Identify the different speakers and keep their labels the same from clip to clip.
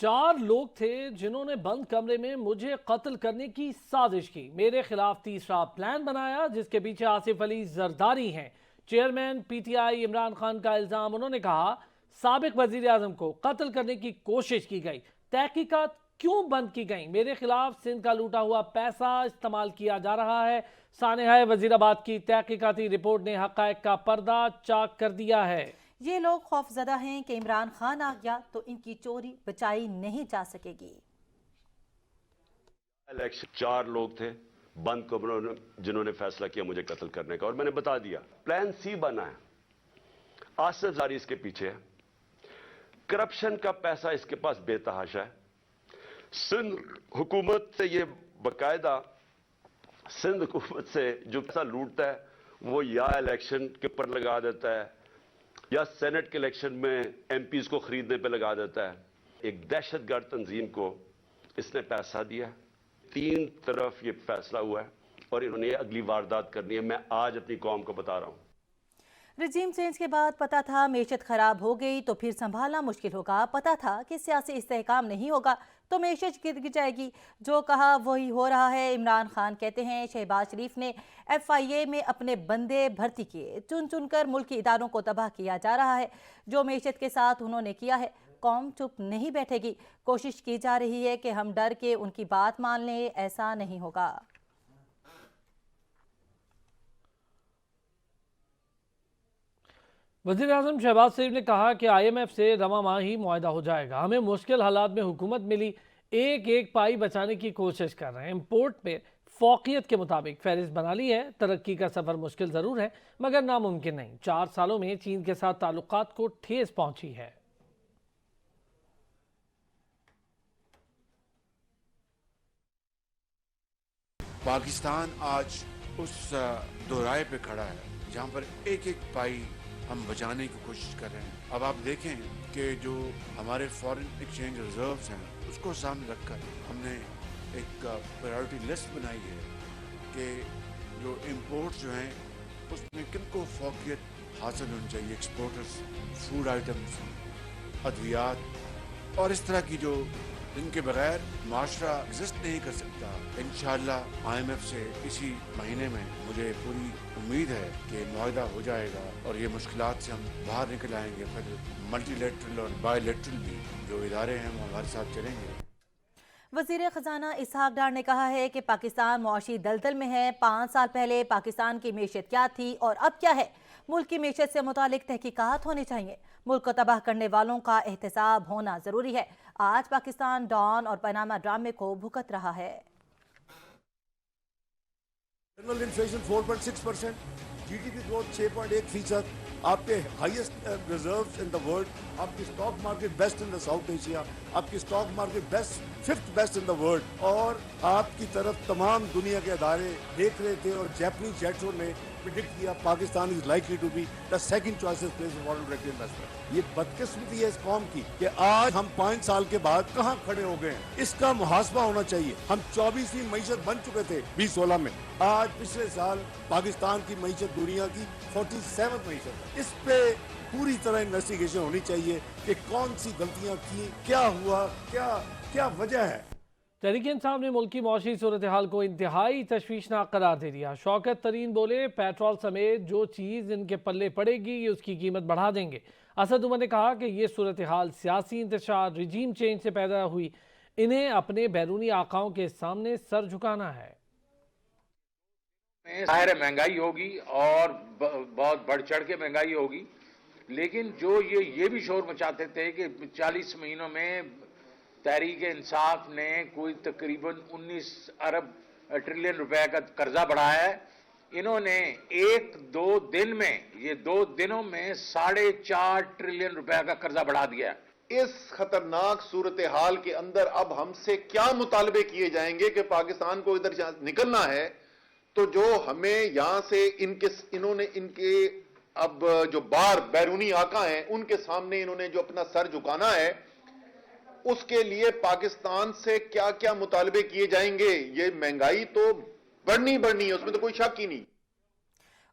Speaker 1: 4 لوگ تھے جنہوں نے بند کمرے میں مجھے قتل کرنے کی سازش کی. میرے خلاف تیسرا پلان بنایا جس کے پیچھے آصف علی زرداری ہیں. Chairman P T I Imran Khan کا الزام. انہوں نے کہا سابق وزیر اعظم کو قتل کرنے کی کوشش کی گئی. تحقیقات کیوں بند کی گئیں؟ میرے خلاف سندھ کا لوٹا ہوا پیسہ استعمال کیا جا رہا ہے. سانحہ وزیر آباد کی تحقیقاتی رپورٹ نے حقائق کا پردہ چاک کر دیا ہے.
Speaker 2: یہ لوگ خوف زدہ ہیں کہ عمران خان آ گیا تو ان کی چوری بچائی نہیں جا سکے گی.
Speaker 3: الیکشن 4 لوگ تھے بند کمروں میں جنہوں نے فیصلہ کیا مجھے قتل کرنے کا، اور میں نے بتا دیا پلان سی بنا ہے. آصف زاری اس کے پیچھے ہے. کرپشن کا پیسہ اس کے پاس بے تحاشا ہے. سندھ حکومت سے یہ باقاعدہ سندھ حکومت سے جو پیسہ لوٹتا ہے وہ یا الیکشن کے پر لگا دیتا ہے یا سینٹ کے الیکشن میں ایم پیز کو خریدنے پہ لگا دیتا ہے. ایک دہشت گرد تنظیم کو اس نے پیسہ دیا ہے. 3 طرف یہ فیصلہ ہوا ہے اور انہوں نے اگلی واردات کرنی ہے. میں آج اپنی قوم کو بتا رہا ہوں.
Speaker 2: رجیم چینج کے بعد پتا تھا معیشت خراب ہو گئی تو پھر سنبھالنا مشکل ہوگا. پتا تھا کہ سیاسی استحکام نہیں ہوگا تو معیشت گر جائے گی. جو کہا وہی ہو رہا ہے. عمران خان کہتے ہیں شہباز شریف نے ایف آئی اے میں اپنے بندے بھرتی کیے. چن چن کر ملکی اداروں کو تباہ کیا جا رہا ہے. جو معیشت کے ساتھ انہوں نے کیا ہے قوم چپ نہیں بیٹھے گی. کوشش کی جا رہی ہے کہ ہم ڈر کے ان کی بات مان لیں. ایسا نہیں ہوگا.
Speaker 1: وزیر اعظم شہباز شریف نے کہا کہ آئی ایم ایف سے رواں ماہ ہی معاہدہ ہو جائے گا. ہمیں مشکل حالات میں حکومت ملی. ایک پائی بچانے کی کوشش کر رہے ہیں. امپورٹ پہ فوقیت کے مطابق فہرست بنا لی ہے. ترقی کا سفر مشکل ضرور ہے مگر ناممکن نہیں. 4 سالوں میں چین کے ساتھ تعلقات کو ٹھیس پہنچی ہے.
Speaker 4: پاکستان آج اس دورائے پہ کھڑا ہے جہاں پر ایک پائی ہم بچانے کی کوشش کر رہے ہیں. اب آپ دیکھیں کہ جو ہمارے فورن ایکسچینج ریزروز ہیں اس کو سامنے رکھ کر ہم نے ایک پرائیورٹی لسٹ بنائی ہے کہ جو امپورٹس جو ہیں اس میں کن کو فوقیت حاصل ہونی چاہیے. ایکسپورٹرز، فوڈ آئٹمز، ادویات اور اس طرح کی جو جن کے بغیر معاشرہ ایگزسٹ نہیں کر سکتا. انشاءاللہ آئی ایم ایف سے اسی مہینے میں مجھے پوری امید ہے کہ معاہدہ ہو جائے گا اور یہ مشکلات سے ہم باہر نکل آئیں گے. پھر ملٹی لیٹرل اور بائی لیٹرل بھی جو ادارے ہیں وہ ہمارے ساتھ چلیں گے.
Speaker 2: وزیر خزانہ اسحاق ڈار نے کہا ہے کہ پاکستان معاشی دلدل میں ہے. 5 سال پہلے پاکستان کی معیشت کیا تھی اور اب کیا ہے. ملک کی معیشت سے متعلق تحقیقات ہونی چاہیے. ملک کو تباہ کرنے والوں کا احتساب ہونا ضروری ہے. آج پاکستان ڈان اور پاناما ڈرامے کو بھگت رہا ہے.
Speaker 5: General inflation 4.6%، G D P growth 6.1%، آپ کے highest reserves in the world, آپ کی stock market best in the South Asia, آپ کی stock market best 5th best in the world. اور آپ کی طرف تمام دنیا کے ادارے دیکھ رہے تھے اور جیپنیز جیٹسوں نے پریڈکٹ کیا Pakistan is likely to be the second choices place of foreign direct investment. یہ بدقسمتی ہے اس قوم کی کہ آج ہم 5 سال کے بعد کہاں کھڑے ہو گئے ہیں. اس کا محاسبہ ہونا چاہیے. ہم 24ویں معیشت بن چکے تھے 2016 میں. آج پچھلے سال پاکستان کی معیشت دنیا کی 47 معیشت. اس پہ پوری طرح انویسٹیگیشن ہونی چاہیے کہ کون سی غلطیاں کی، کیا ہوا، کیا وجہ ہے.
Speaker 1: تحریک انصاف نے ملکی معاشی صورتحال کو انتہائی تشویشناک قرار دے دیا. شوکت ترین بولے پیٹرول سمیت جو چیز ان کے پلے پڑے گی اس کی قیمت بڑھا دیں گے. اسد عمر نے کہا کہ یہ صورتحال سیاسی انتشار رجیم چینج سے پیدا ہوئی. انہیں اپنے بیرونی آقاؤں کے سامنے سر جھکانا ہے.
Speaker 6: ظاہر مہنگائی ہوگی اور بہت بڑھ چڑھ کے مہنگائی ہوگی، لیکن جو یہ بھی شور مچاتے تھے کہ 40 مہینوں میں تحریک انصاف نے کوئی تقریباً 19 ارب ٹریلین روپے کا قرضہ بڑھایا ہے. انہوں نے 1-2 دن میں، یہ 2 دنوں میں 4.5 ٹریلین روپے کا قرضہ بڑھا دیا.
Speaker 7: اس خطرناک صورتحال کے اندر اب ہم سے کیا مطالبے کیے جائیں گے کہ پاکستان کو ادھر نکلنا ہے تو جو ہمیں یہاں سے انہوں نے ان کے اب جو بیرونی آقا ہیں ان کے سامنے انہوں نے جو اپنا سر جھکانا ہے، اس کے لیے پاکستان سے کیا کیا مطالبے کیے جائیں گے. یہ مہنگائی تو بڑھنی ہے، اس میں تو کوئی شک ہی نہیں.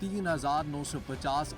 Speaker 8: 3,950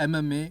Speaker 8: MMA,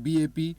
Speaker 8: BAP,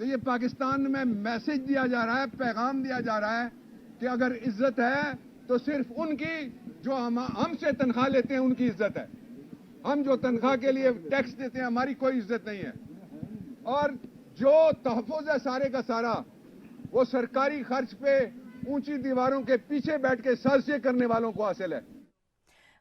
Speaker 9: تو یہ پاکستان میں میسج دیا جا رہا ہے, پیغام دیا جا رہا ہے کہ اگر عزت ہے تو صرف ان کی جو ہم سے تنخواہ لیتے ہیں ان کی عزت ہے. ہم جو تنخواہ کے لیے ٹیکس دیتے ہیں ہماری کوئی عزت نہیں ہے. اور جو تحفظ ہے سارے کا سارا وہ سرکاری خرچ پہ اونچی دیواروں کے پیچھے بیٹھ کے سازشیں کرنے والوں کو حاصل ہے.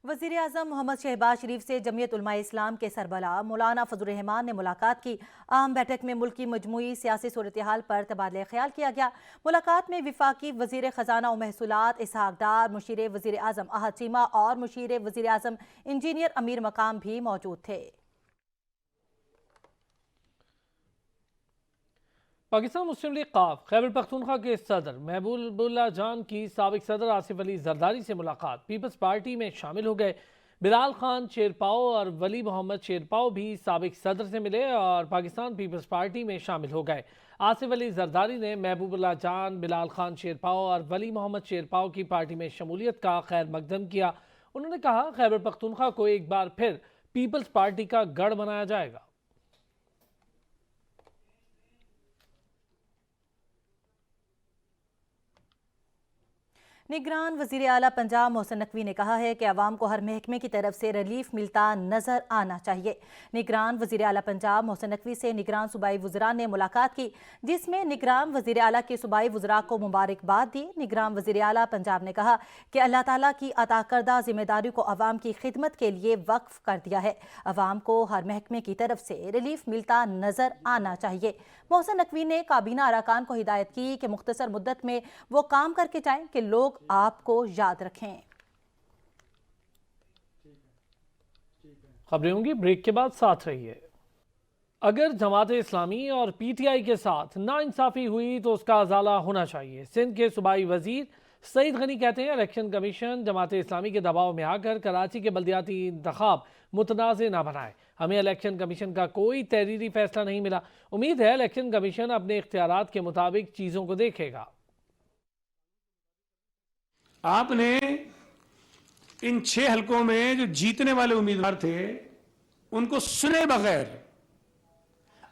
Speaker 2: وزیر اعظم محمد شہباز شریف سے جمعیت علماء اسلام کے سربراہ مولانا فضل الرحمان نے ملاقات کی. اہم بیٹھک میں ملک کی مجموعی سیاسی صورتحال پر تبادلہ خیال کیا گیا. ملاقات میں وفاقی وزیر خزانہ و محصولات اسحاق ڈار، مشیر وزیر اعظم احد چیمہ اور مشیر وزیر اعظم انجینئر امیر مقام بھی موجود تھے.
Speaker 1: پاکستان مسلم لیگ قاف خیبر پختونخوا کے صدر محبوب اللہ جان کی سابق صدر آصف علی زرداری سے ملاقات. پیپلز پارٹی میں شامل ہو گئے. بلال خان چیرپاؤ اور ولی محمد چیرپاؤ بھی سابق صدر سے ملے اور پاکستان پیپلز پارٹی میں شامل ہو گئے. آصف علی زرداری نے محبوب اللہ جان، بلال خان چیرپاؤ اور ولی محمد چیرپاؤ کی پارٹی میں شمولیت کا خیر مقدم کیا. انہوں نے کہا خیبر پختونخوا کو ایک بار پھر پیپلز پارٹی کا گڑھ بنایا جائے گا.
Speaker 2: نگران وزیر اعلیٰ پنجاب محسن نقوی نے کہا ہے کہ عوام کو ہر محکمے کی طرف سے ریلیف ملتا نظر آنا چاہیے. نگران وزیر اعلیٰ پنجاب محسن نقوی سے نگران صوبائی وزراء نے ملاقات کی جس میں نگران وزیر اعلیٰ کے صوبائی وزراء کو مبارکباد دی. نگران وزیر اعلیٰ پنجاب نے کہا کہ اللہ تعالیٰ کی عطا کردہ ذمہ داری کو عوام کی خدمت کے لیے وقف کر دیا ہے. عوام کو ہر محکمے کی طرف سے ریلیف ملتا نظر آنا چاہیے. محسن نقوی نے کابینہ اراکان کو ہدایت کی کہ مختصر مدت میں وہ کام کر کے جائیں کہ لوگ آپ کو یاد رکھیں.
Speaker 1: خبریں ہوں گی بریک کے بعد ساتھ رہیے. اگر جماعت اسلامی اور پی ٹی آئی کے ساتھ ناانصافی ہوئی تو اس کا ازالہ ہونا چاہیے. سندھ کے صوبائی وزیر سعید غنی کہتے ہیں الیکشن کمیشن جماعت اسلامی کے دباؤ میں آ کر کراچی کے بلدیاتی انتخاب متنازع نہ بنائے. ہمیں الیکشن کمیشن کا کوئی تحریری فیصلہ نہیں ملا. امید ہے الیکشن کمیشن اپنے اختیارات کے مطابق چیزوں کو دیکھے گا.
Speaker 10: آپ نے ان 6 حلقوں میں جو جیتنے والے امیدوار تھے ان کو سنے بغیر،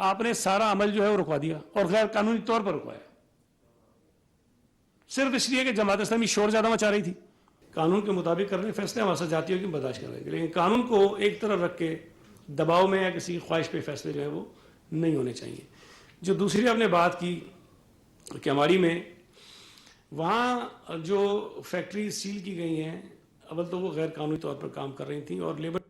Speaker 10: آپ نے سارا عمل جو ہے وہ رکوا دیا اور غیر قانونی طور پر رکوایا، صرف اس لیے کہ جماعت اسلامی شور زیادہ مچا رہی تھی. قانون کے مطابق کرنے فیصلے ہمارے ساتھ جاتی ہوگی برداشت کر رہے ہیں، لیکن قانون کو ایک طرف رکھ کے دباؤ میں یا کسی خواہش پہ فیصلے جو ہے وہ نہیں ہونے چاہیے. جو دوسری آپ نے بات کی کہ ہماری میں وہاں جو فیکٹری سیل کی گئی ہیں، اول تو وہ غیر قانونی طور پر کام کر رہی تھیں اور لیبر.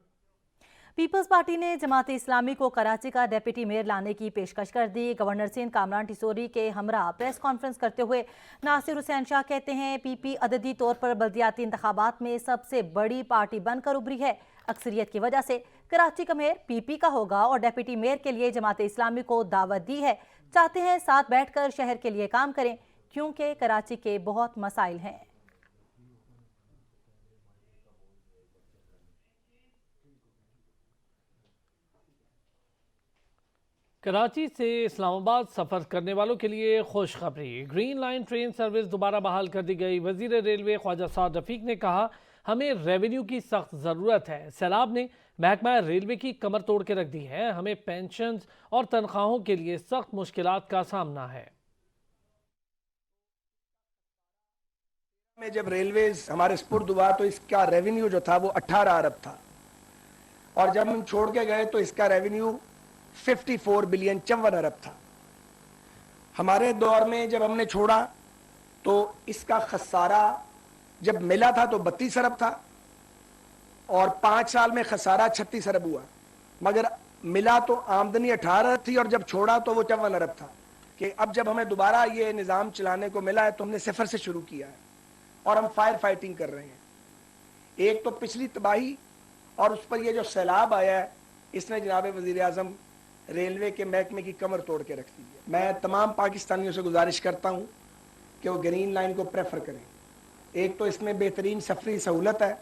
Speaker 2: پیپلز پارٹی نے جماعت اسلامی کو کراچی کا ڈیپٹی میئر لانے کی پیشکش کر دی. گورنر سندھ کامران ٹیسوری کے ہمراہ پریس کانفرنس کرتے ہوئے ناصر حسین شاہ کہتے ہیں پی پی عددی طور پر بلدیاتی انتخابات میں سب سے بڑی پارٹی بن کر ابھری ہے. اکثریت کی وجہ سے کراچی کا میئر پی پی کا ہوگا اور ڈیپٹی میئر کے لیے جماعت اسلامی کو دعوت دی ہے. چاہتے ہیں ساتھ بیٹھ کر شہر کے لیے کام کریں کیونکہ کراچی کے بہت مسائل ہیں.
Speaker 1: کراچی سے اسلام آباد سفر کرنے والوں کے لیے خوشخبری. گرین لائن ٹرین سروس دوبارہ بحال کر دی گئی. وزیر ریلوے خواجہ سعد رفیق نے کہا ہمیں ریونیو کی سخت ضرورت ہے. سیلاب نے محکمہ ریلوے کی کمر توڑ کے رکھ دی ہے. ہمیں پینشنز اور تنخواہوں کے لیے سخت مشکلات کا سامنا ہے.
Speaker 11: میں جب ریلویز ہمارے سپرد ہوا تو اس کا ریونیو جو تھا وہ 18 ارب تھا اور جب ہم چھوڑ کے گئے تو اس کا ریونیو 54 بلین 54 ارب تھا. ہمارے دور میں جب ہم نے چھوڑا تو اس کا خسارہ جب ملا تھا تو 32 ارب تھا اور 5 سال میں خسارہ 36 ارب ہوا، مگر ملا تو آمدنی 18 ارب تھی اور جب چھوڑا تو وہ 54 ارب تھا. کہ اب جب ہمیں دوبارہ یہ نظام چلانے کو ملا ہے تو ہم نے صفر سے شروع کیا ہے اور ہم فائر فائٹنگ کر رہے ہیں. ایک تو پچھلی تباہی اور اس پر یہ جو سیلاب آیا ہے اس نے جناب وزیر اعظم ریلوے کے محکمے کی کمر توڑ کے رکھ دی ہے. میں تمام پاکستانیوں سے گزارش کرتا ہوں کہ وہ گرین لائن کو پریفر کریں. ایک تو اس میں بہترین سفری سہولت ہے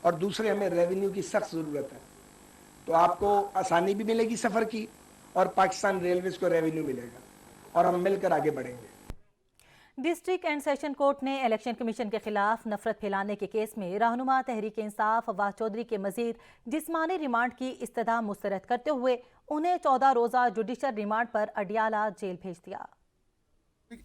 Speaker 11: اور دوسرے ہمیں ریونیو کی سخت ضرورت ہے. تو آپ کو آسانی بھی ملے گی سفر کی اور پاکستان ریلویز کو ریونیو ملے گا اور ہم مل کر آگے بڑھیں گے.
Speaker 2: ڈسٹرکٹ اینڈ سیشن کورٹ نے الیکشن کمیشن کے خلاف نفرت پھیلانے کے کیس میں رہنما تحریک انصاف فواد چودھری کے مزید جسمانی ریمانڈ کی استدعا مسترد کرتے ہوئے انہیں 14 روزہ جوڈیشل ریمانڈ پر اڈیالہ جیل بھیج دیا۔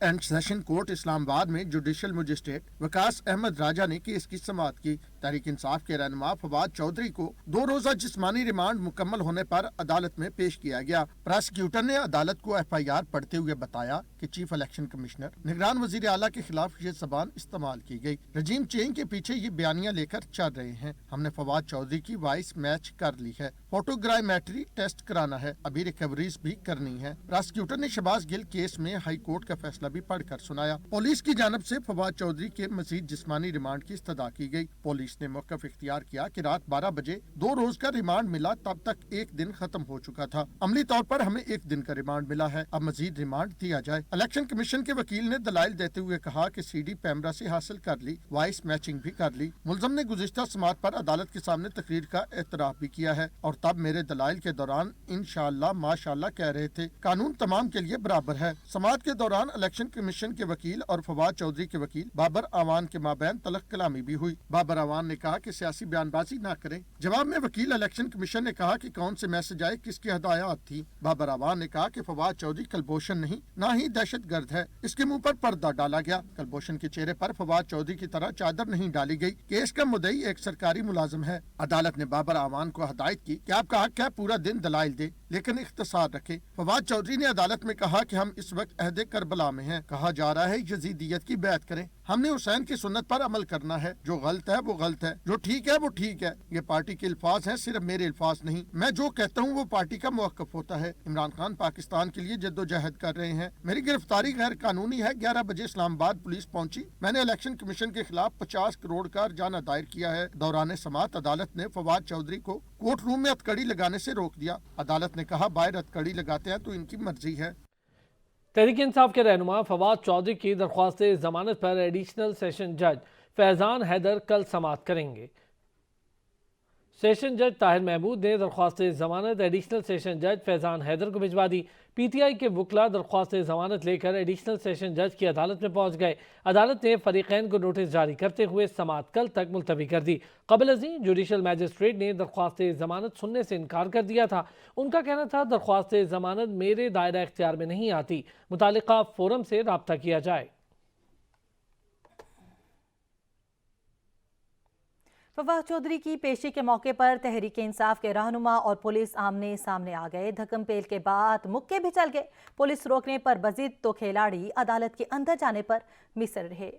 Speaker 12: اینڈ سیشن کورٹ اسلام آباد میں جوڈیشل مجسٹریٹ وکاس احمد راجہ نے کیس کی سماعت کی۔ تحریک انصاف کے رہنما فواد چودھری کو 2 روزہ جسمانی ریمانڈ مکمل ہونے پر عدالت میں پیش کیا گیا۔ پراسیکیوٹر نے عدالت کو FIR پڑھتے ہوئے بتایا کہ چیف الیکشن کمشنر نگران وزیر اعلیٰ کے خلاف یہ زبان استعمال کی گئی، رجیم چینج کے پیچھے یہ بیانیاں لے کر چل رہے ہیں۔ ہم نے فواد چودھری کی وائس میچ کر لی ہے، فوٹوگرائیمیٹری ٹیسٹ کرانا ہے، ابھی ریکوریز بھی کرنی ہے۔ پراسیکیوٹر نے شہباز گل کیس میں ہائی کورٹ کا فیصلہ بھی پڑھ کر سنایا۔ پولیس کی جانب سے فواد چودھری کے مزید جسمانی ریمانڈ کی استدعا کی گئی۔ پولیس نے موقف اختیار کیا کہ رات 12 بجے 2 روز کا ریمانڈ ملا، تب تک 1 دن ختم ہو چکا تھا۔ عملی طور پر ہمیں 1 دن کا ریمانڈ ملا ہے، اب مزید ریمانڈ دیا جائے۔ الیکشن کمیشن کے وکیل نے دلائل دیتے ہوئے کہا کہ CD پیمرا سے حاصل کر لی، وائس میچنگ بھی کر لی۔ ملزم نے گزشتہ سماعت پر عدالت کے سامنے تقریر کا اعتراف بھی کیا ہے اور تب میرے دلائل کے دوران انشاءاللہ ماشاءاللہ کہہ رہے تھے۔ قانون تمام کے لیے برابر ہے۔ سماعت کے دوران الیکشن کمیشن کے وکیل اور فواد چودھری کے وکیل بابر اعوان کے مابین تلخ کلامی بھی ہوئی۔ بابر اعوان نے کہا کہ سیاسی بیان بازی نہ کریں۔ جواب میں وکیل الیکشن کمیشن نے کہا کہ کون سے میسج آئے، کس کی ہدایات تھی۔ بابر اعوان نے کہا کہ فواد چودھری کلبھوشن نہیں، نہ ہی دہشت گرد ہے، اس کے منہ پر پردہ ڈالا گیا۔ کلبھوشن کے چہرے پر فواد چودھری کی طرح چادر نہیں ڈالی گئی۔ کیس کا مدعی ایک سرکاری ملازم ہے۔ عدالت نے بابر اعوان کو ہدایت کی کہ آپ کا حق ہے پورا دن دلائل دے، لیکن اختصار رکھے۔ فواد چودھری نے عدالت میں کہا کہ ہم اس وقت عہد کربلا میں ہیں، کہا جا رہا ہے یزیدیت کی بیعت کریں، ہم نے حسین کی سنت پر عمل کرنا ہے، جو غلط ہے وہ غلط ہے، جو ٹھیک ہے وہ ٹھیک ہے۔ یہ پارٹی کے الفاظ ہیں، صرف میرے الفاظ نہیں، میں جو کہتا ہوں وہ پارٹی کا موقف ہوتا ہے۔ عمران خان پاکستان کے لیے جدوجہد کر رہے ہیں، میری گرفتاری غیر قانونی ہے۔ 11 بجے اسلام آباد پولیس پہنچی، میں نے الیکشن کمیشن کے خلاف 50 کروڑ کا ارجانہ دائر کیا ہے۔ دوران سماعت عدالت نے فواد چودھری کو کورٹ روم میں ہتھکڑی لگانے سے روک دیا۔ عدالت نے کہا باہر ہتھکڑی لگاتے ہیں تو ان کی مرضی ہے۔
Speaker 1: تحریک انصاف کے رہنما فواد چودھری کی درخواست ضمانت پر ایڈیشنل سیشن جج فیضان حیدر کل سماعت کریں گے۔ سیشن جج طاہر محمود نے درخواست ضمانت ایڈیشنل سیشن جج فیضان حیدر کو بھجوا دی۔ PTI کے وکلا درخواست ضمانت لے کر ایڈیشنل سیشن جج کی عدالت میں پہنچ گئے۔ عدالت نے فریقین کو نوٹس جاری کرتے ہوئے سماعت کل تک ملتوی کر دی۔ قبل ازیں جوڈیشل میجسٹریٹ نے درخواست ضمانت سننے سے انکار کر دیا تھا۔ ان کا کہنا تھا درخواست ضمانت میرے دائرہ اختیار میں نہیں آتی، متعلقہ فورم سے رابطہ کیا جائے۔
Speaker 2: فواد چودھری کی پیشی کے موقع پر تحریک انصاف کے رہنما اور پولیس آمنے سامنے آ گئے۔ دھکم پیل کے بعد مکے بھی چل گئے۔ پولیس روکنے پر بزد تو کھلاڑی عدالت کے اندر جانے پر مصر رہے۔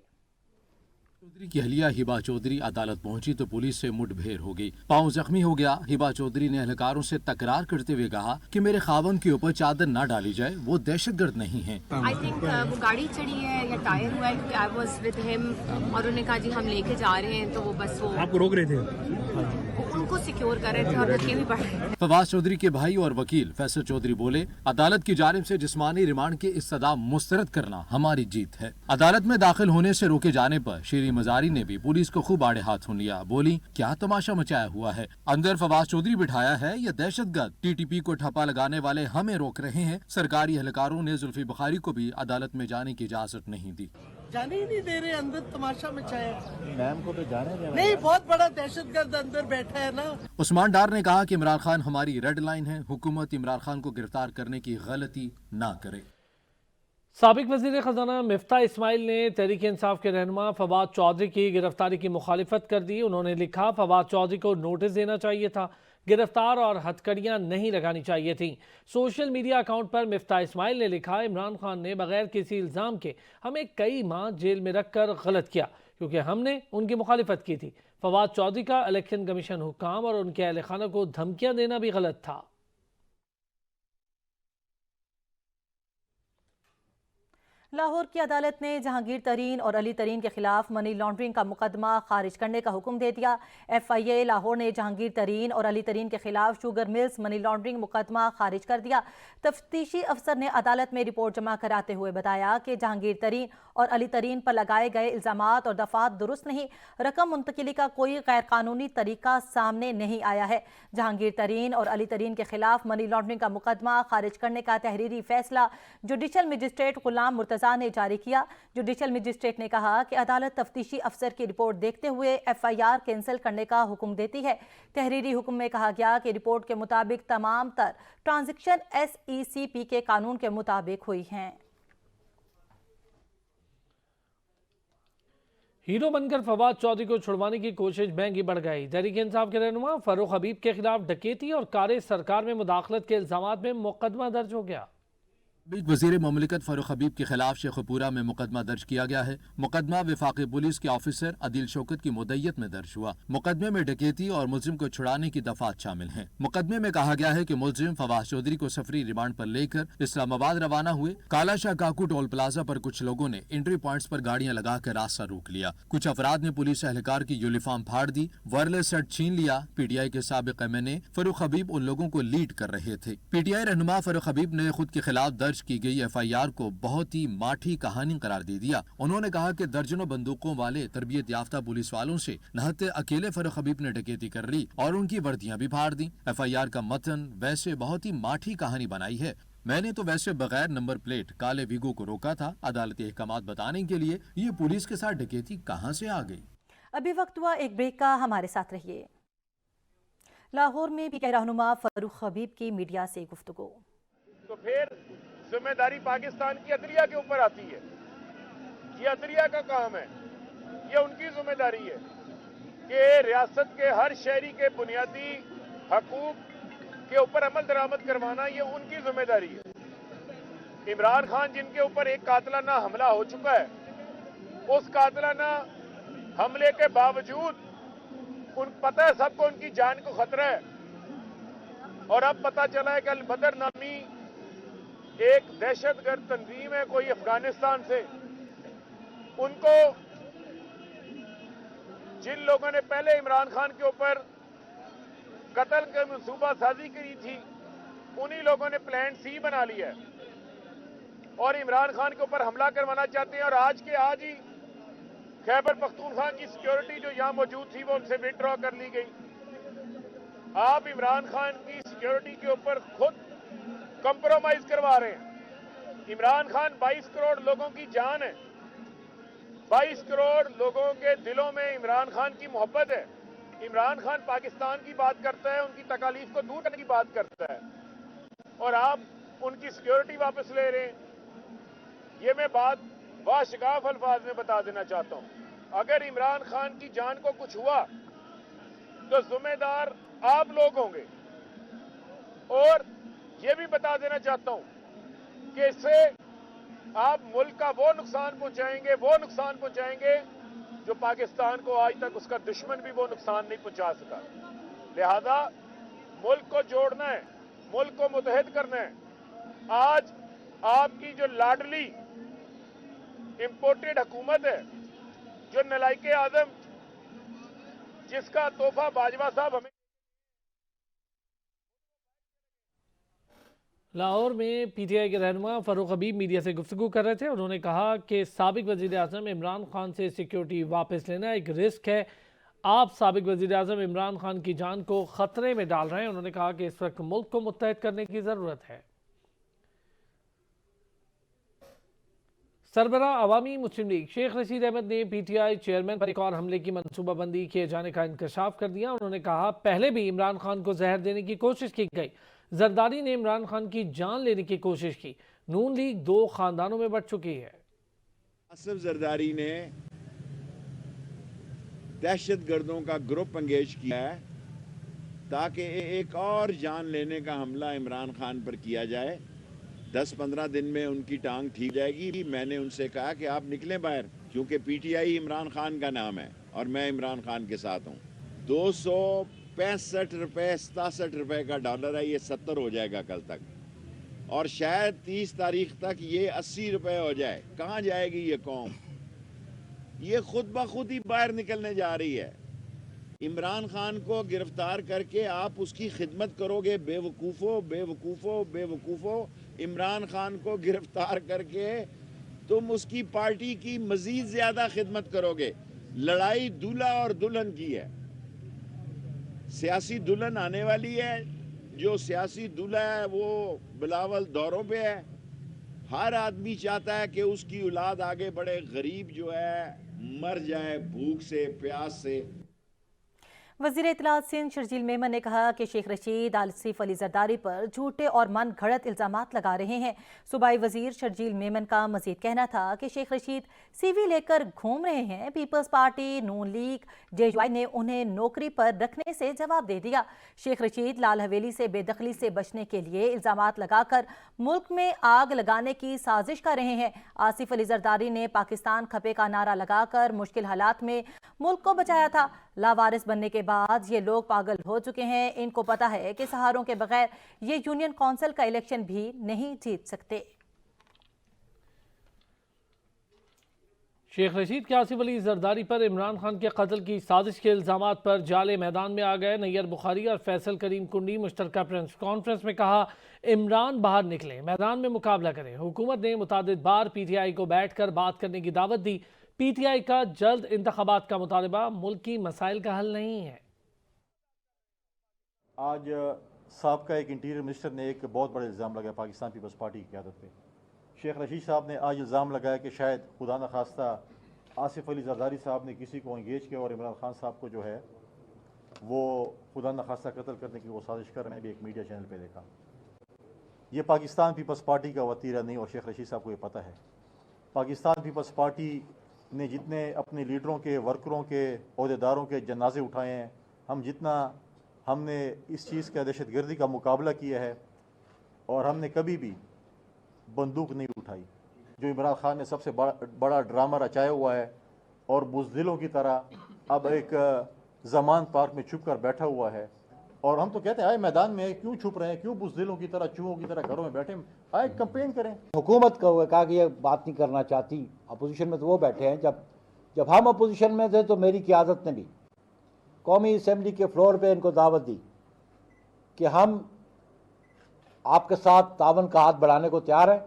Speaker 8: چودھری کی اہلیہ ہبا چودھری عدالت پہنچی تو پولیس سے مٹ بھیر ہو گئی، پاؤں زخمی ہو گیا۔ ہبا چودھری نے اہلکاروں سے تکرار کرتے ہوئے کہا کہ میرے خاوند کے اوپر چادر نہ ڈالی جائے، وہ دہشت گرد نہیں ہیں۔
Speaker 13: آئی تھنک وہ گاڑی چڑھی ہے یا ٹائر ہوا ہے، کیونکہ آئی واز ود ہم اور انہوں نے کہا جی ہم لے کے جا رہے ہیں، تو وہ بس وہ
Speaker 10: آپ کو روک رہے تھے،
Speaker 13: ان کو سیکیور کر رہے تھے اور دھکے بھی پڑ رہے تھے۔
Speaker 8: فواد چودھری کے بھائی اور وکیل فیصل چودھری بولے عدالت کی جانب سے جسمانی ریمانڈ کی استدعا مسترد کرنا ہماری جیت ہے۔ عدالت میں داخل ہونے سے روکے جانے پر شیریں مزاری نے بھی پولیس کو خوب آڑے ہاتھوں لیا، بولی کیا تماشا مچایا ہوا ہے، اندر فواد چودھری بٹھایا ہے یا دہشت گرد؟ TTP کو ٹھپا لگانے والے ہمیں روک رہے ہیں۔ سرکاری اہلکاروں نے زلفی بخاری کو بھی عدالت میں جانے کی اجازت نہیں دی۔
Speaker 14: جانے ہی نہیں دے رہے، اندر تماشا مچایا میم کو تو جانے دے نہیں، بہت بڑا دہشت گرد اندر بیٹھا ہے نا۔
Speaker 8: عثمان ڈار نے کہا کہ عمران خان ہماری ریڈ لائن ہے، حکومت عمران خان کو گرفتار کرنے کی غلطی نہ کرے۔
Speaker 1: سابق وزیر خزانہ مفتاح اسماعیل نے تحریک انصاف کے رہنما فواد چودھری کی گرفتاری کی مخالفت کر دی۔ انہوں نے لکھا فواد چودھری کو نوٹس دینا چاہیے تھا، گرفتار اور ہتھکڑیاں نہیں لگانی چاہیے تھیں۔ سوشل میڈیا اکاؤنٹ پر مفتاح اسماعیل نے لکھا عمران خان نے بغیر کسی الزام کے ہمیں کئی ماہ جیل میں رکھ کر غلط کیا، کیونکہ ہم نے ان کی مخالفت کی تھی۔ فواد چودھری کا الیکشن کمیشن حکام اور ان کے اہل خانہ کو دھمکیاں دینا بھی غلط تھا۔
Speaker 2: لاہور کی عدالت نے جہانگیر ترین اور علی ترین کے خلاف منی لانڈرنگ کا مقدمہ خارج کرنے کا حکم دے دیا۔ FIA لاہور نے جہانگیر ترین اور علی ترین کے خلاف شوگر ملز منی لانڈرنگ مقدمہ خارج کر دیا۔ تفتیشی افسر نے عدالت میں رپورٹ جمع کراتے ہوئے بتایا کہ جہانگیر ترین اور علی ترین پر لگائے گئے الزامات اور دفعات درست نہیں، رقم منتقلی کا کوئی غیر قانونی طریقہ سامنے نہیں آیا ہے۔ جہانگیر ترین اور علی ترین کے خلاف منی لانڈرنگ کا مقدمہ خارج کرنے کا تحریری فیصلہ جوڈیشل مجسٹریٹ غلام مرتضیٰ پاکستان نے جاری کیا۔ جوڈیشل مجسٹریٹ نے کہا کہ عدالت تفتیشی افسر کی رپورٹ دیکھتے ہوئے FIR کینسل کرنے کا حکم دیتی ہے۔ تحریری حکم میں کہا گیا کہ رپورٹ کے مطابق تمام تر ٹرانزیکشن SECP کے قانون کے مطابق ہوئی ہیں۔
Speaker 1: ہیرو بن کر فواد چودھری کو چھڑوانے کی کوشش مہنگی بڑھ گئی۔ تحریک انصاف کے رہنما فاروق حبیب کے خلاف ڈکیتی اور کار سرکار میں مداخلت کے الزامات میں مقدمہ درج ہو گیا۔
Speaker 8: وزیر مملکت فاروق حبیب کے خلاف شیخ پورہ میں مقدمہ درج کیا گیا ہے۔ مقدمہ وفاقی پولیس کے آفیسر عدیل شوکت کی مدعیت میں درج ہوا۔ مقدمے میں ڈکیتی اور ملزم کو چھڑانے کی دفعات شامل ہیں۔ مقدمے میں کہا گیا ہے کہ ملزم فواد چودھری کو سفری ریمانڈ پر لے کر اسلام آباد روانہ ہوئے۔ کالا شاہ کاکو ٹول پلازا پر کچھ لوگوں نے انٹری پوائنٹس پر گاڑیاں لگا کر راستہ روک لیا۔ کچھ افراد نے پولیس اہلکار کی یونیفارم پھاڑ دی، وائرلیس سیٹ چھین لیا۔ PTI کے سابق MNA فاروق حبیب ان لوگوں کو لیڈ کر رہے تھے۔ PTI رہنما فاروق حبیب نے خود کے خلاف درج کی گئی FIR کو بہت ہی ماٹھی کہانی قرار دے دیا۔ انہوں نے کہا کہ درجنوں بندوقوں والے تربیت یافتہ پولیس والوں سے نہتے اکیلے فاروق حبیب نے ڈکیتی کر لی اور ان کی وردیاں بھی پھاڑ دیں۔ FIR کا متن ویسے بہت ہی ماٹھی کہانی بنائی ہے۔ میں نے تو ویسے بغیر نمبر پلیٹ کالے ویگو کو روکا تھا۔ عدالتی احکامات بتانے کے لیے یہ پولیس کے ساتھ ڈکیتی کہاں سے آ گئی؟
Speaker 2: ابھی وقت ہوا ایک بریک کا، ہمارے ساتھ رہیے۔ لاہور میں PTI رہنما فاروق حبیب کی میڈیا سے گفتگو۔
Speaker 15: تو پھر ذمہ داری پاکستان کی عدلیہ کے اوپر آتی ہے۔ یہ عدلیہ کا کام ہے، یہ ان کی ذمہ داری ہے کہ ریاست کے ہر شہری کے بنیادی حقوق کے اوپر عمل درآمد کروانا، یہ ان کی ذمہ داری ہے۔ عمران خان جن کے اوپر ایک قاتلانہ حملہ ہو چکا ہے، اس قاتلانہ حملے کے باوجود پتہ ہے سب کو ان کی جان کو خطرہ ہے، اور اب پتہ چلا ہے کہ البدر نامی ایک دہشت گرد تنظیم ہے کوئی افغانستان سے، ان کو جن لوگوں نے پہلے عمران خان کے اوپر قتل کی منصوبہ سازی کی تھی، انہی لوگوں نے پلان C بنا لیا ہے اور عمران خان کے اوپر حملہ کروانا چاہتے ہیں۔ اور آج کے آج ہی خیبر پختونخوا کی سیکیورٹی جو یہاں موجود تھی وہ ان سے وڈرا کر لی گئی۔ آپ عمران خان کی سیکیورٹی کے اوپر خود کمپرومائز کروا رہے ہیں۔ عمران خان 22 کروڑ لوگوں کی جان ہے، 22 کروڑ لوگوں کے دلوں میں عمران خان کی محبت ہے۔ عمران خان پاکستان کی بات کرتا ہے، ان کی تکالیف کو دور کرنے کی بات کرتا ہے، اور آپ ان کی سیکیورٹی واپس لے رہے ہیں۔ یہ میں بات واشگاف الفاظ میں بتا دینا چاہتا ہوں، اگر عمران خان کی جان کو کچھ ہوا تو ذمہ دار آپ لوگ ہوں گے۔ اور یہ بھی بتا دینا چاہتا ہوں کہ اس سے آپ ملک کا وہ نقصان پہنچائیں گے جو پاکستان کو آج تک اس کا دشمن بھی وہ نقصان نہیں پہنچا سکا۔ لہذا ملک کو جوڑنا ہے، ملک کو متحد کرنا ہے۔ آج آپ کی جو لاڈلی امپورٹڈ حکومت ہے، جو نالائق اعظم جس کا تحفہ باجوہ صاحب ہمیں
Speaker 1: لاہور میں PTI کے رہنما فاروق حبیب میڈیا سے گفتگو کر رہے تھے۔ انہوں نے کہا کہ سابق وزیر اعظم عمران خان سے سیکیورٹی واپس لینا ایک رسک ہے۔ آپ سابق وزیر اعظم عمران خان کی جان کو خطرے میں ڈال رہے ہیں۔ انہوں نے کہا کہ اس وقت ملک کو متحد کرنے کی ضرورت ہے۔ سربراہ عوامی مسلم لیگ شیخ رشید احمد نے PTI چیئرمین پر ایک اور حملے کی منصوبہ بندی کیے جانے کا انکشاف کر دیا۔ انہوں نے کہا پہلے بھی عمران خان کو زہر دینے کی کوشش کی گئی، زرداری نے عمران خان کی جان لینے کی کوشش کی۔ نون لیگ 2 خاندانوں میں بٹ چکی ہے۔
Speaker 16: آصف زرداری نے دہشت گردوں کا گروپ انگیج کیا ہے تاکہ ایک اور جان لینے کا حملہ عمران خان پر کیا جائے۔ 10-15 دن میں ان کی ٹانگ ٹھیک جائے گی۔ میں نے ان سے کہا کہ آپ نکلیں باہر، کیونکہ PTI عمران خان کا نام ہے اور میں عمران خان کے ساتھ ہوں۔ 265 روپے 67 روپے کا ڈالر ہے، یہ 70 ہو جائے گا کل تک، اور شاید 30 تاریخ تک یہ 80 روپے ہو جائے۔ کہاں جائے گی یہ قوم؟ یہ خود بخود ہی باہر نکلنے جا رہی ہے۔ عمران خان کو گرفتار کر کے آپ اس کی خدمت کرو گے، بے وقوفو بے وقوفو بے وقوفو۔ عمران خان کو گرفتار کر کے تم اس کی پارٹی کی مزید زیادہ خدمت کرو گے۔ لڑائی دولہا اور دلہن کی ہے، سیاسی دلہن آنے والی ہے، جو سیاسی دولہا ہے وہ بلاول دوروں پہ ہے، ہر آدمی چاہتا ہے کہ اس کی اولاد آگے بڑھے، غریب جو ہے مر جائے بھوک سے، پیاس سے۔
Speaker 2: وزیر اطلاعات سندھ شرجیل میمن نے کہا کہ شیخ رشید آصف علی زرداری پر جھوٹے اور من گھڑت الزامات لگا رہے ہیں۔ صوبائی وزیر شرجیل میمن کا مزید کہنا تھا کہ شیخ رشید سی وی لے کر گھوم رہے ہیں۔ پیپلز پارٹی، نون لیگ، JUI نے انہیں نوکری پر رکھنے سے جواب دے دیا۔ شیخ رشید لال حویلی سے بے دخلی سے بچنے کے لیے الزامات لگا کر ملک میں آگ لگانے کی سازش کر رہے ہیں۔ آصف علی زرداری نے پاکستان کھپے کا نعرہ لگا کر مشکل حالات میں ملک کو بچایا تھا۔ لاوارث بننے کے بعد یہ لوگ پاگل ہو چکے ہیں۔ ان کو پتہ ہے کہ سہاروں کے بغیر یہ یونین کونسل کا الیکشن بھی نہیں جیت سکتے۔
Speaker 1: شیخ رشید کے آصف علی زرداری پر عمران خان کے قتل کی سازش کے الزامات پر جالے میدان میں آ گئے۔ نیر بخاری اور فیصل کریم کنڈی مشترکہ پریس کانفرنس میں کہا عمران باہر نکلیں، میدان میں مقابلہ کریں۔ حکومت نے متعدد بار PTI کو بیٹھ کر بات کرنے کی دعوت دی۔ PTI کا جلد انتخابات کا مطالبہ ملکی مسائل کا حل نہیں ہے۔
Speaker 17: آج سابقہ ایک انٹیریئر منسٹر نے ایک بہت بڑا الزام لگایا پاکستان پیپلز پارٹی کی قیادت پہ۔ شیخ رشید صاحب نے آج الزام لگایا کہ شاید خدا نخواستہ آصف علی زرداری صاحب نے کسی کو انگیج کیا اور عمران خان صاحب کو جو ہے وہ خدا نخواستہ قتل کرنے کی وہ سازش کر رہے ہیں۔ بھی ایک میڈیا چینل پہ دیکھا۔ یہ پاکستان پیپلز پارٹی کا وتیرہ نہیں اور شیخ رشید صاحب کو یہ پتہ ہے۔ پاکستان پیپلز پارٹی نے جتنے اپنے لیڈروں کے، ورکروں کے، عہدیداروں کے جنازے اٹھائے ہیں، ہم نے اس چیز کا دہشت گردی کا مقابلہ کیا ہے اور ہم نے کبھی بھی بندوق نہیں اٹھائی۔ جو عمران خان نے سب سے بڑا ڈرامہ رچایا ہوا ہے اور بزدلوں کی طرح اب ایک زمان پارک میں چھپ کر بیٹھا ہوا ہے، اور ہم تو کہتے ہیں آئے میدان میں کیوں چھپ رہے ہیں، کیوں بزدلوں کی طرح، چوہوں کی طرح گھروں میں بیٹھے، آئے کمپین کریں۔
Speaker 18: حکومت کو کہا کہ یہ بات نہیں کرنا چاہتی، اپوزیشن میں تو وہ بیٹھے ہیں۔ جب ہم اپوزیشن میں تھے تو میری قیادت نے بھی قومی اسمبلی کے فلور پہ ان کو دعوت دی کہ ہم آپ کے ساتھ تعاون کا ہاتھ بڑھانے کو تیار ہیں۔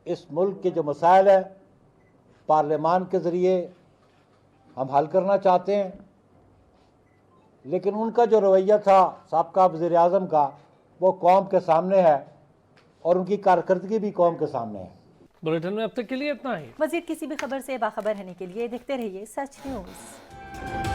Speaker 18: اس ملک کے جو مسائل ہیں پارلیمان کے ذریعے ہم حل کرنا چاہتے ہیں، لیکن ان کا جو رویہ تھا سابقہ وزیر اعظم کا وہ قوم کے سامنے ہے اور ان کی کارکردگی بھی قوم کے سامنے ہے۔
Speaker 1: بلیٹن میں اب تک کے لیے اتنا ہی۔
Speaker 2: مزید کسی بھی خبر سے باخبر رہنے کے لیے دیکھتے رہیے سچ نیوز۔